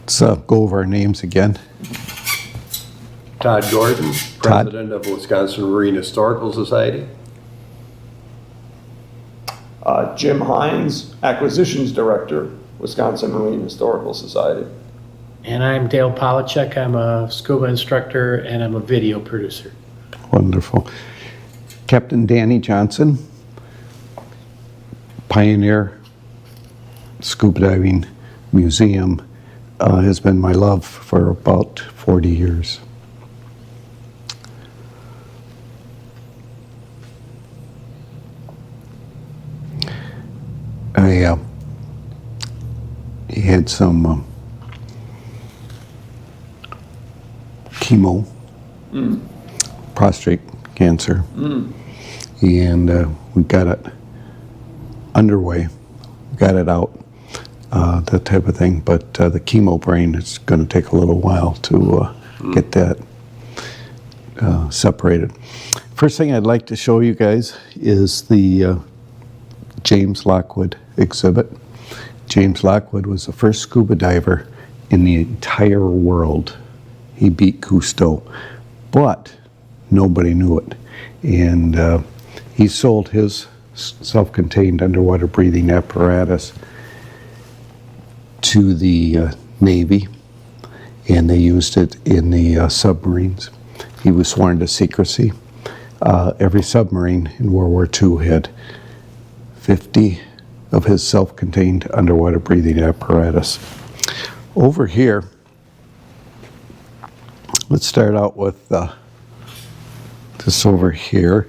Let's go over our names again. Todd Gordon, President of Wisconsin Marine Historical Society. Jim Hines, Acquisitions Director, Wisconsin Marine Historical Society. And I'm Dale Polachek. I'm a scuba instructor and I'm a video producer. Wonderful. Captain Danny Johnson, Pioneer Scuba Diving Museum, has been my love for about 40 years. He had some chemo, prostate cancer, and we got it underway, got it out, that type of thing. But the chemo brain is going to take a little while to get that separated. First thing I'd like to show you guys is the James Lockwood exhibit. James Lockwood was the first scuba diver in the entire world. He beat Cousteau, but nobody knew it. And he sold his self-contained underwater breathing apparatus to the Navy, and they used it in the submarines. He was sworn to secrecy. Every submarine in World War II had 50 of his self-contained underwater breathing apparatus. Over here, let's start out with this over here.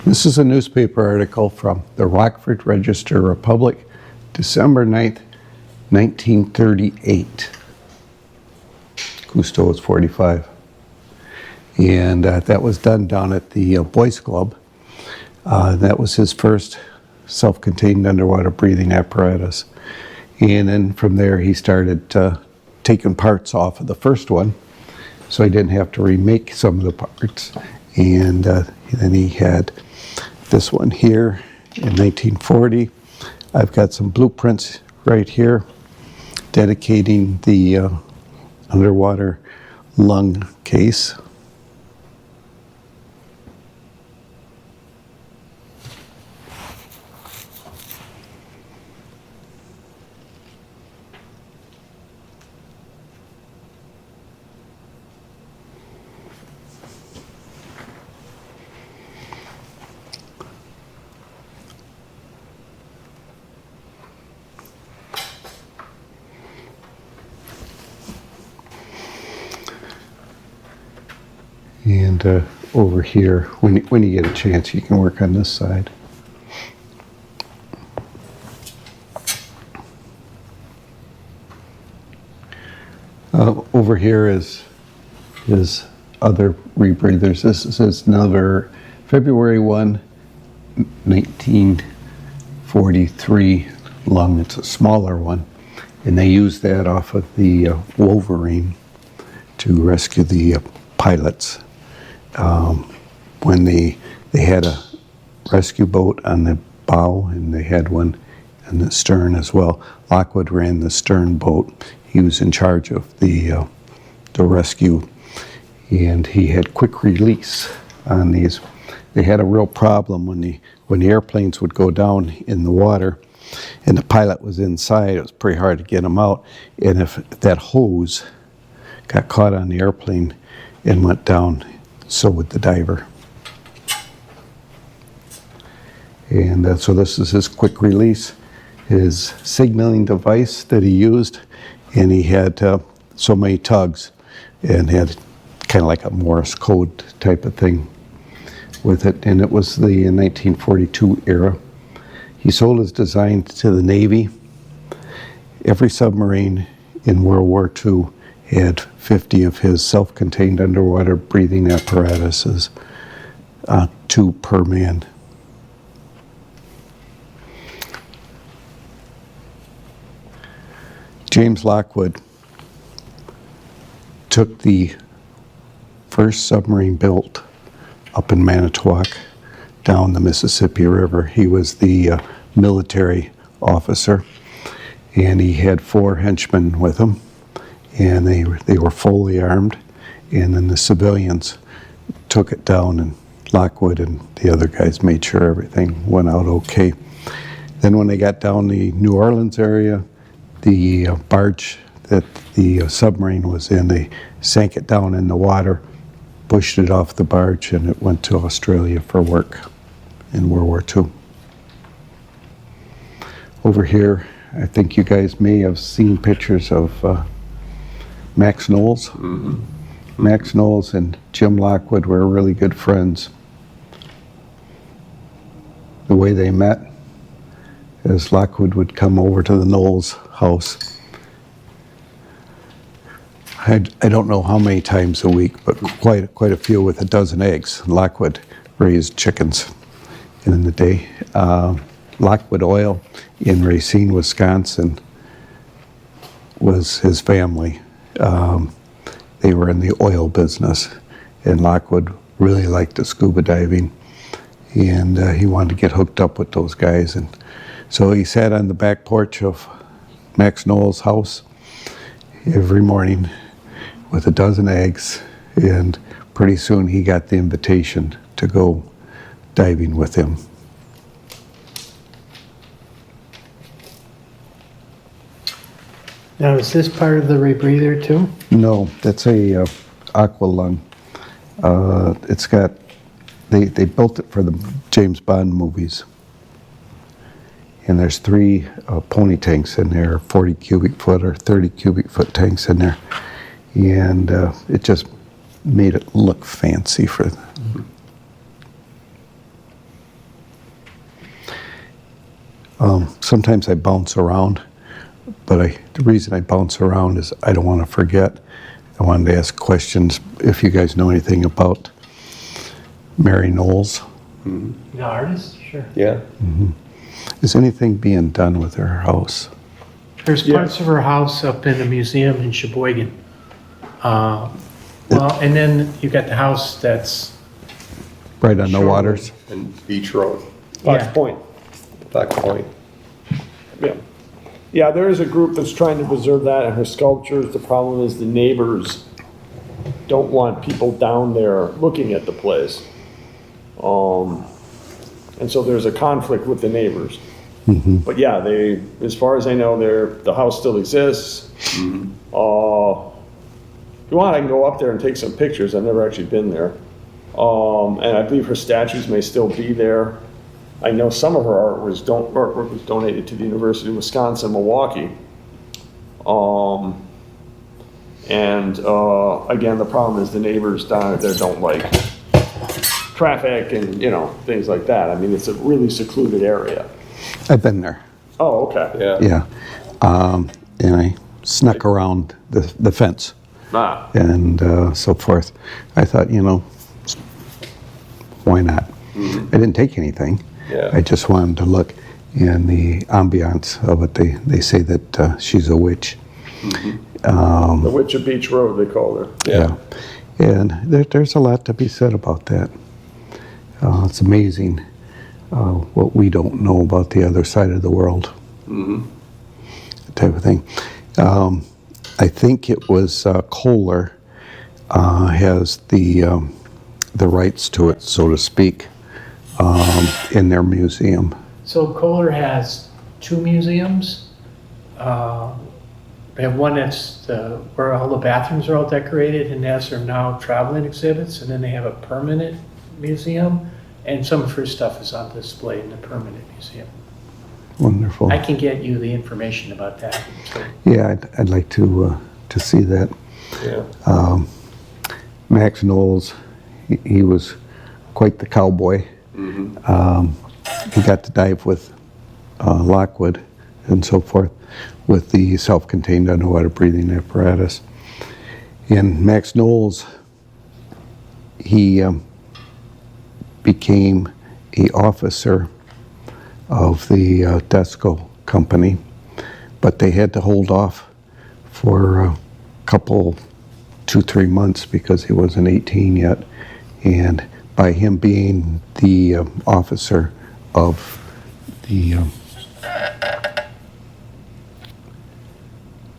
This is a newspaper article from the Rockford Register-Republic, December 9th, 1938. Cousteau was 45. And that was done down at the Boys Club. That was his first self-contained underwater breathing apparatus. And then from there he started taking parts off of the first one, so he didn't have to remake some of the parts. And then he had this one here in 1940. I've got some blueprints right here dedicating the underwater lung case. And over here, when you get a chance, you can work on this side. Over here is other rebreathers. This is another February 1, 1943 lung. It's a smaller one, and they used that off of the Wolverine to rescue the pilots. When they had a rescue boat on the bow, and they had one on the stern as well. Lockwood ran the stern boat. He was in charge of the rescue, and he had quick release on these. They had a real problem when the airplanes would go down in the water, and the pilot was inside. It was pretty hard to get him out, and if that hose got caught on the airplane and went down, so would the diver. And so this is his quick release, his signaling device that he used, and he had so many tugs and had kind of like a Morse code type of thing with it. And it was the 1942 era. He sold his design to the Navy. Every submarine in World War II had 50 of his self-contained underwater breathing apparatuses, 2 per man. James Lockwood took the first submarine built up in Manitowoc down the Mississippi River. He was the military officer, and he had 4 henchmen with him, and they were fully armed, and then the civilians took it down, and Lockwood and the other guys made sure everything went out okay. Then when they got down the New Orleans area, the barge that the submarine was in, they sank it down in the water, pushed it off the barge, and it went to Australia for work in World War II. Over here, I think you guys may have seen pictures of Max Knowles. Max Knowles and Jim Lockwood were really good friends. The way they met is Lockwood would come over to the Knowles house. I don't know how many times a week, but quite a few, with a dozen eggs. Lockwood raised chickens in the day. Lockwood Oil in Racine, Wisconsin was his family. They were in the oil business, and Lockwood really liked the scuba diving, and he wanted to get hooked up with those guys. And so he sat on the back porch of Max Knowles' house every morning with a dozen eggs, and pretty soon he got the invitation to go diving with him. Now, is this part of the rebreather too? No, that's a aqua lung. It's got, they built it for the James Bond movies. And there's 3 pony tanks in there, 40 cubic foot or 30 cubic foot tanks in there. And it just made it look fancy for them. Sometimes I bounce around, but the reason I bounce around is I don't want to forget. I wanted to ask questions if you guys know anything about Mary Knowles. The artist? Sure. Yeah. Is anything being done with her house? There's parts of her house up in a museum in Sheboygan. Well, and then you got the house that's, Right on the Sure. waters? And Beach Road, Fox Yeah. Point. Back Point. Yeah. Yeah, there is a group that's trying to preserve that and her sculptures. The problem is the neighbors don't want people down there looking at the place. And so there's a conflict with the neighbors. But yeah, as far as I know, the house still exists. If you want, I can go up there and take some pictures. I've never actually been there. And I believe her statues may still be there. I know some of her artwork was donated to the University of Wisconsin-Milwaukee. Again, the problem is the neighbors down there don't like traffic and, things like that. I mean, it's a really secluded area. I've been there, Oh, okay. Yeah. yeah. And I snuck around the fence Ah, and so forth. I thought, why not? I didn't take anything. Yeah. I just wanted to look, and the ambiance of it, they say that she's a witch. the Witch of Beach Road, they call her. Yeah. And there's a lot to be said about that. It's amazing what we don't know about the other side of the world. Type of thing. I think it was Kohler has the rights to it, so to speak, in their museum. so Kohler has 2 museums. They have one that's where all the bathrooms are all decorated, and that's their now traveling exhibits. And then they have a permanent museum, and some of her stuff is on display in the permanent museum. Wonderful. I can get you the information about that. Yeah, I'd like to see that. Yeah. Max Knowles, he was quite the cowboy. He got to dive with Lockwood and so forth with the self-contained underwater breathing apparatus. And Max Knowles, he became an officer of the Desco company, but they had to hold off for a couple, 2-3 months because he wasn't 18 yet. And by him being the officer of the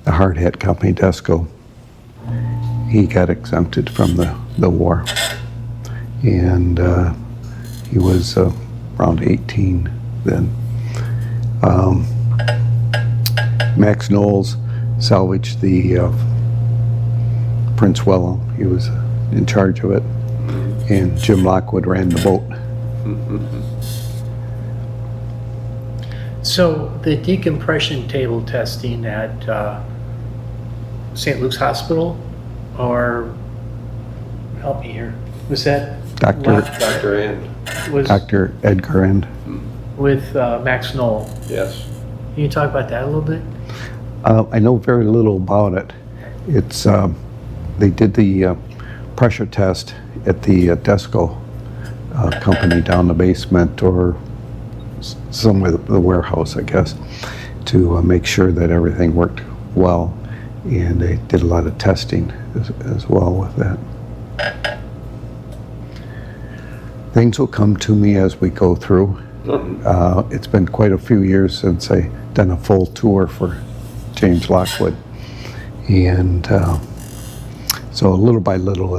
hard hat company, Desco, he got exempted from the war. And he was around 18 then. Max Knowles salvaged the Prince Willem. He was in charge of it. And Jim Lockwood ran the boat. So the decompression table testing at St. Luke's Hospital, or help me here, was that Dr. End, was Dr. Edgar End. with Max Knoll? yes. Can you talk about that a little bit? I know very little about it. It's they did the pressure test at the Desco company down the basement, or somewhere, the warehouse, I guess, to make sure that everything worked well. And they did a lot of testing as well with that. Things will come to me as we go through. It's been quite a few years since I done a full tour for James Lockwood, and so little by little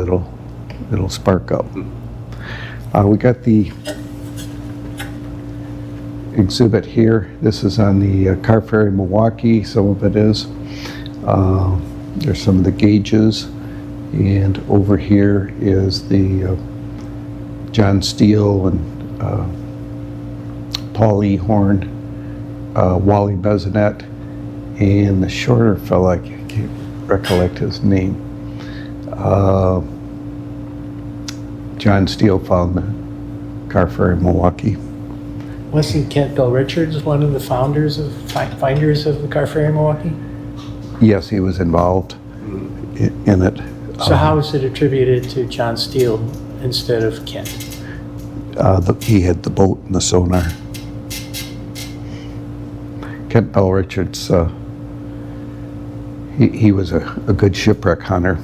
it'll spark up. We got the exhibit here. This is on the car ferry Milwaukee. Some of it is. There's some of the gauges, and over here is the John Steele and Paul E. Horn, Wally Bezinet, and the shorter fella, I can't recollect his name. John Steele found the car ferry Milwaukee. Wasn't Kent Bell Richards one of the finders of the car ferry Milwaukee? Yes, he was involved in it. So how is it attributed to John Steele instead of Kent? He had the boat and the sonar. Kent Bell Richards, he was a good shipwreck hunter.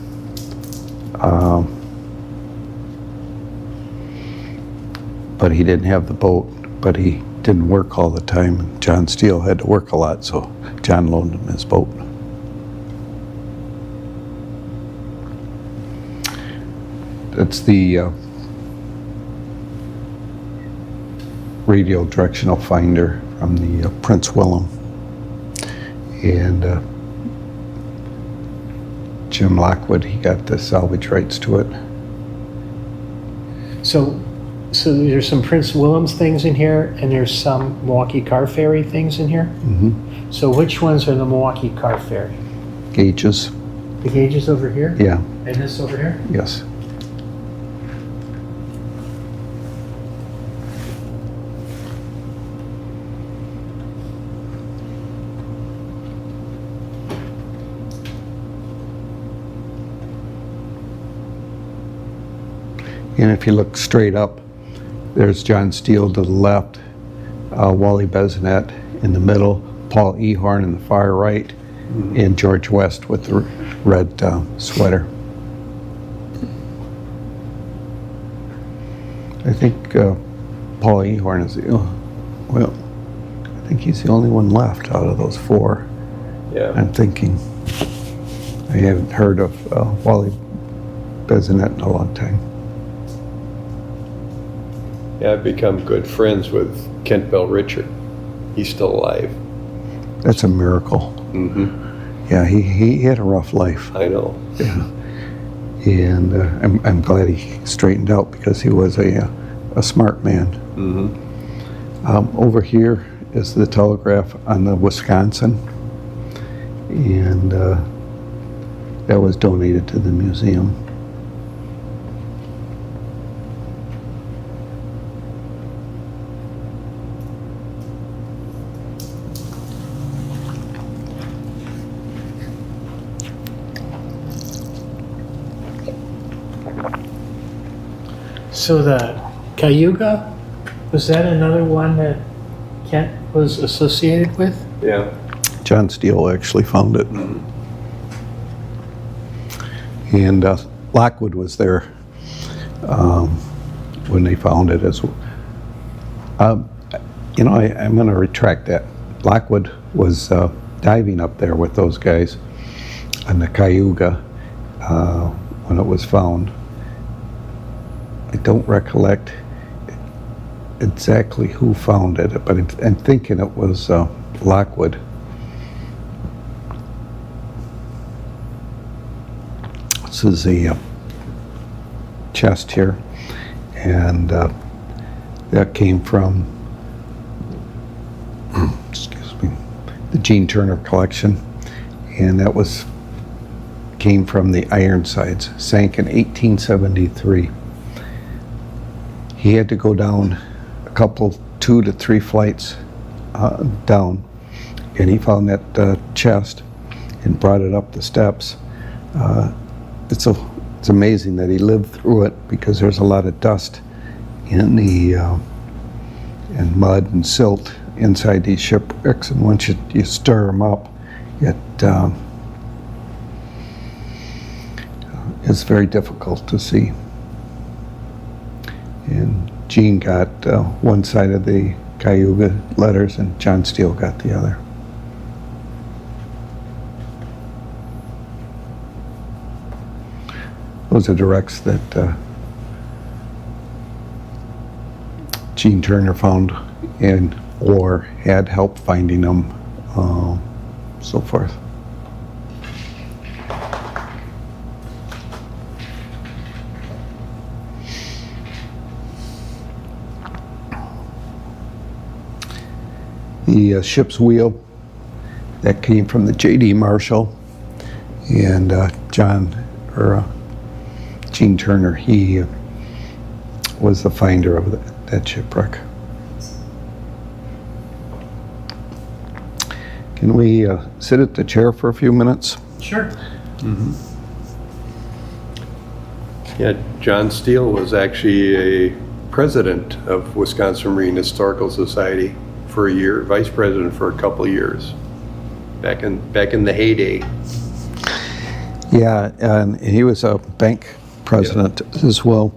But he didn't have the boat, but he didn't work all the time. John Steele had to work a lot, so John loaned him his boat. It's the radial directional finder from the Prince Willem, and Jim Lockwood, he got the salvage rights to it. So there's some Prince William's things in here, and there's some Milwaukee car ferry things in here? Mm-hmm. So which ones are the Milwaukee car ferry? Gauges, The gauges over here? yeah, And this over here? yes. And if you look straight up, there's John Steele to the left, Wally Bezinet in the middle, Paul E. Horn in the far right, and George West with the red sweater. I think Paul E. Horn is I think he's the only one left out of those four. Yeah. I'm thinking. I haven't heard of Wally Bezinet in a long time. Yeah, I've become good friends with Kent Bell Richard. He's still alive. That's a miracle. Mm-hmm. Yeah, he had a rough life. I know. Yeah. And I'm glad he straightened out, because he was a smart man. Mm-hmm. Over here is the telegraph on the Wisconsin, and that was donated to the museum. So the Cayuga, was that another one that Kent was associated with? Yeah. John Steele actually found it. And Lockwood was there when they found it as well. I'm going to retract that. Lockwood was diving up there with those guys on the Cayuga. when it was found. I don't recollect exactly who found it, but I'm thinking it was Lockwood. This is a chest here, and that came from excuse me, the Gene Turner collection, and that came from the Ironsides, sank in 1873. He had to go down a couple, 2 to 3 flights down, and he found that chest and brought it up the steps. It's amazing that he lived through it, because there's a lot of dust in the and mud and silt inside these shipwrecks, and once you stir them up, it is very difficult to see. And Gene got one side of the Cayuga letters, and John Steele got the other. Those are the wrecks that Gene Turner found or had help finding them, so forth. The ship's wheel, that came from the J.D. Marshall, and Gene Turner, he was the finder of that shipwreck. Can we sit at the chair for a few minutes? Sure. Mm-hmm. Yeah, John Steele was actually a president of Wisconsin Marine Historical Society for a year, vice president for a couple of years, back in the heyday. Yeah, and he was a bank president as well.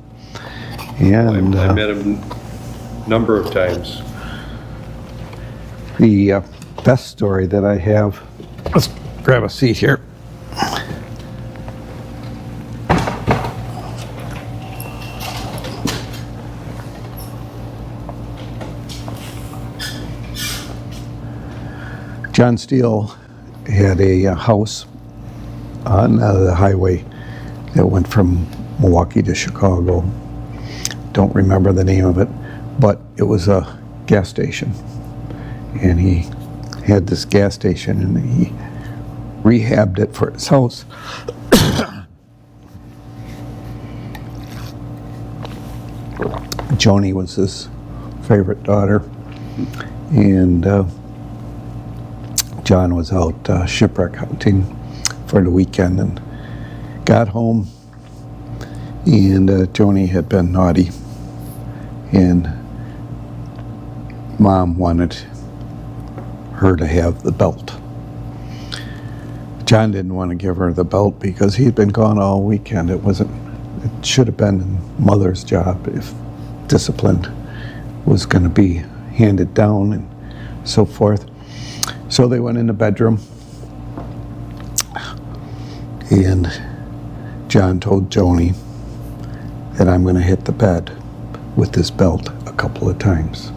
And I met him a number of times. The best story that I have, let's grab a seat here. John Steele had a house on the highway that went from Milwaukee to Chicago. Don't remember the name of it, but it was a gas station. And he had this gas station, and he rehabbed it for his house. Joni was his favorite daughter, and John was out shipwreck hunting for the weekend and got home, and Joni had been naughty, and Mom wanted her to have the belt. John didn't want to give her the belt because he'd been gone all weekend. It should have been Mother's job if discipline was going to be handed down and so forth. So they went in the bedroom, and John told Joni that I'm going to hit the bed with this belt a couple of times.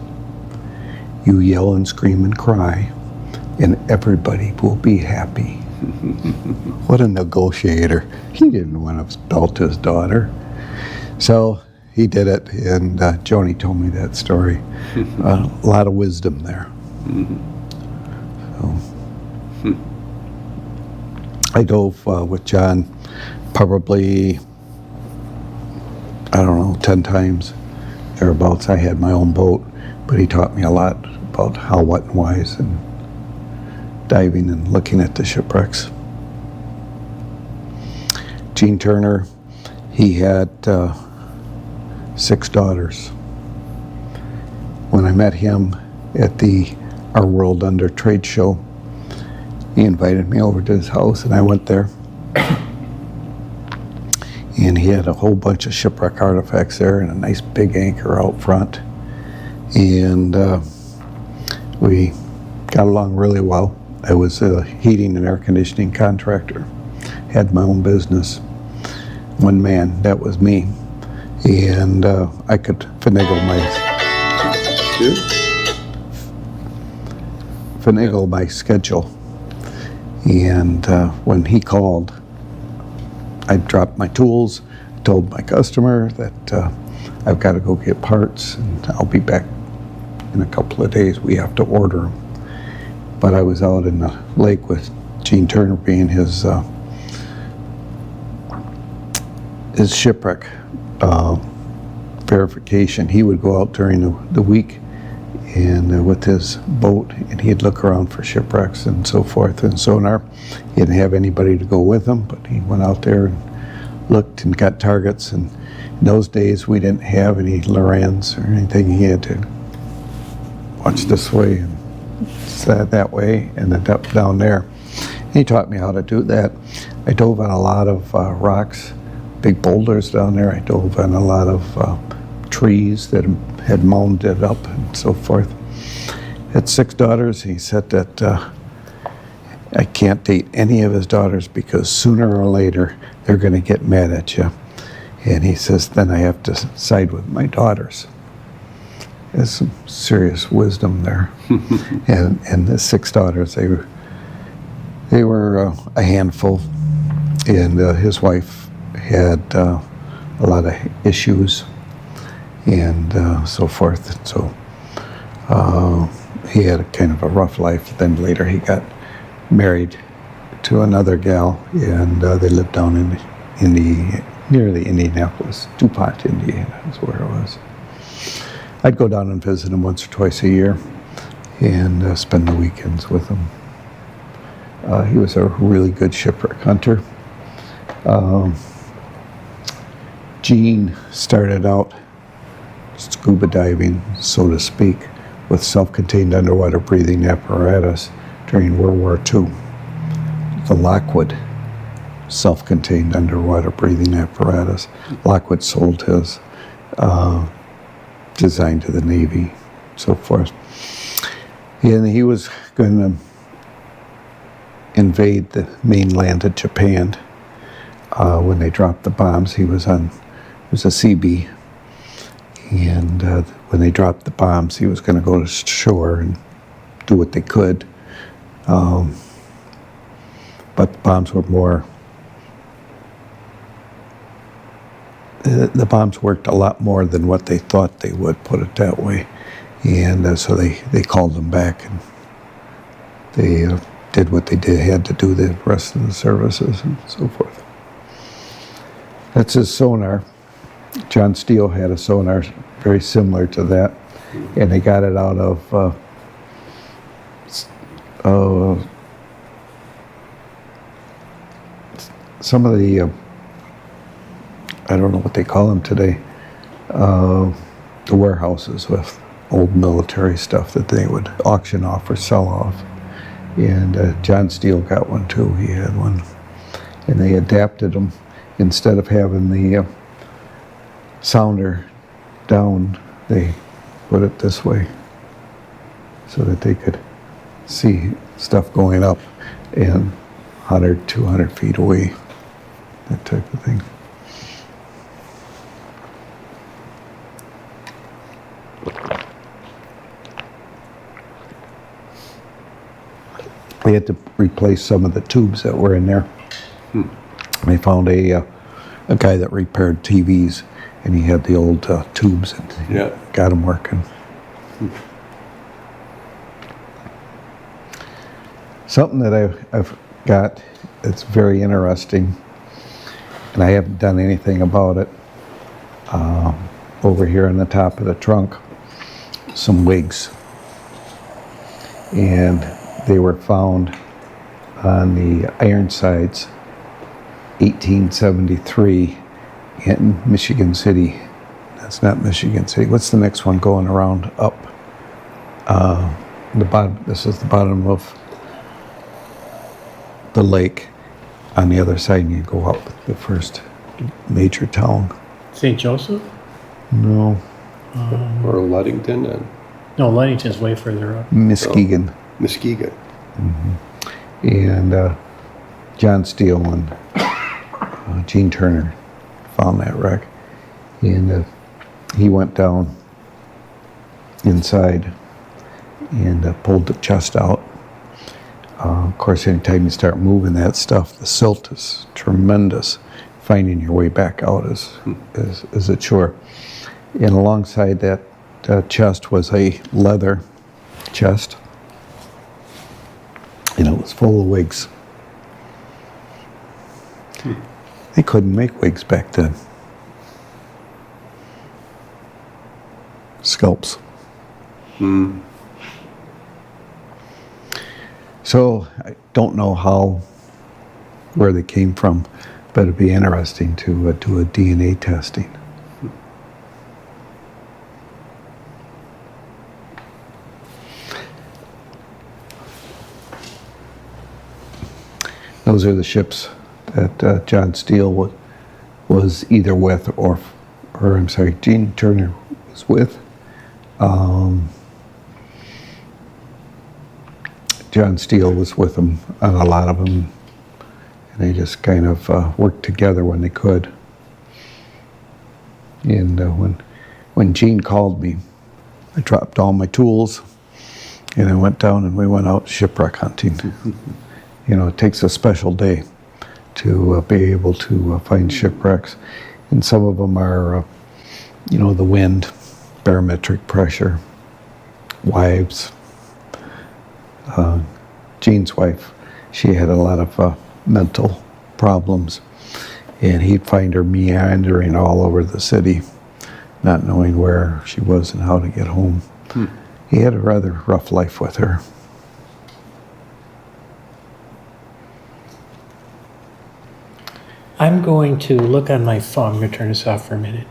You yell and scream and cry, and everybody will be happy. What a negotiator. He didn't want to belt his daughter. So he did it, and Joni told me that story. A lot of wisdom there. So, I dove with John probably, 10 times thereabouts. I had my own boat, but he taught me a lot about how, what, and whys, and diving and looking at the shipwrecks. Gene Turner, he had 6 daughters. When I met him at the Our World Under trade show, he invited me over to his house, and I went there. And he had a whole bunch of shipwreck artifacts there and a nice big anchor out front. And we got along really well. I was a heating and air conditioning contractor, had my own business. one man, that was me. And I could Two? finagle my schedule. And when he called, I dropped my tools, told my customer that I've got to go get parts and I'll be back in a couple of days. We have to order them. But I was out in the lake with Gene Turner being his shipwreck verification. He would go out during the week and with his boat, and he'd look around for shipwrecks and so forth and sonar. He didn't have anybody to go with him, but he went out there and looked and got targets. And in those days, we didn't have any Lorans or anything. He had to watch this way and that way and then up down there. He taught me how to do that. I dove on a lot of rocks, big boulders down there. I dove on a lot of trees that had mounded up and so forth. Had 6 daughters. He said that I can't date any of his daughters because sooner or later they're going to get mad at you. And he says, then I have to side with my daughters. There's some serious wisdom there. and the 6 daughters, they were a handful. And his wife had a lot of issues and so forth. And so he had a kind of a rough life. Then later he got married to another gal, and they lived down near the Indianapolis, DuPont, Indiana is where it was. I'd go down and visit him once or twice a year and spend the weekends with him. He was a really good shipwreck hunter. Gene started out scuba diving, so to speak, with self-contained underwater breathing apparatus during World War II. The LOCKWOOD self-contained underwater breathing apparatus. LOCKWOOD sold his design to the Navy, so forth. And he was going to invade the mainland of Japan when they dropped the bombs. He was a CB, and when they dropped the bombs, he was going to go to shore and do what they could. But the bombs were more. The bombs worked a lot more than what they thought they would, put it that way. And so they called them back, and they did what they had to do the rest of the services and so forth. That's his sonar. John Steele had a sonar very similar to that, and they got it out of some of the I don't know what they call them today, the warehouses with old military stuff that they would auction off or sell off. And John Steele got one too. He had one, and they adapted them. Instead of having the sounder down, they put it this way so that they could see stuff going up and 100, 200 feet away, that type of thing. They had to replace some of the tubes that were in there. They found a guy that repaired TVs, and he had the old tubes, and got them working. Something that I've got that's very interesting, and I haven't done anything about it, over here on the top of the trunk, some wigs. And they were found on the Ironsides, 1873 in Michigan City. That's not Michigan City. What's the next one going around up? The bottom. This is the bottom of the lake. On the other side, you go up the first major town. St. Joseph? No, Or Ludington and No, Ludington's way further up. Muskegon. Muskegon. And John Steele and Gene Turner found that wreck. And he went down inside and pulled the chest out. Of course, anytime you start moving that stuff, the silt is tremendous. Finding your way back out is a chore. And alongside that chest was a leather chest, and it was full of wigs. They couldn't make wigs back then. Scalps. So I don't know where they came from, but it'd be interesting to do a DNA testing. Those are the ships that John Steele was either with, or I'm sorry, Gene Turner was with. John Steele was with them on a lot of them, and they just kind of worked together when they could. And when Gene called me, I dropped all my tools, and I went down and we went out shipwreck hunting. You know, it takes a special day to be able to find shipwrecks, and some of them are, the wind, barometric pressure, wives. Gene's wife, she had a lot of mental problems, and he'd find her meandering all over the city, not knowing where she was and how to get home. He had a rather rough life with her. I'm going to look on my phone. I'm going to turn this off for a minute.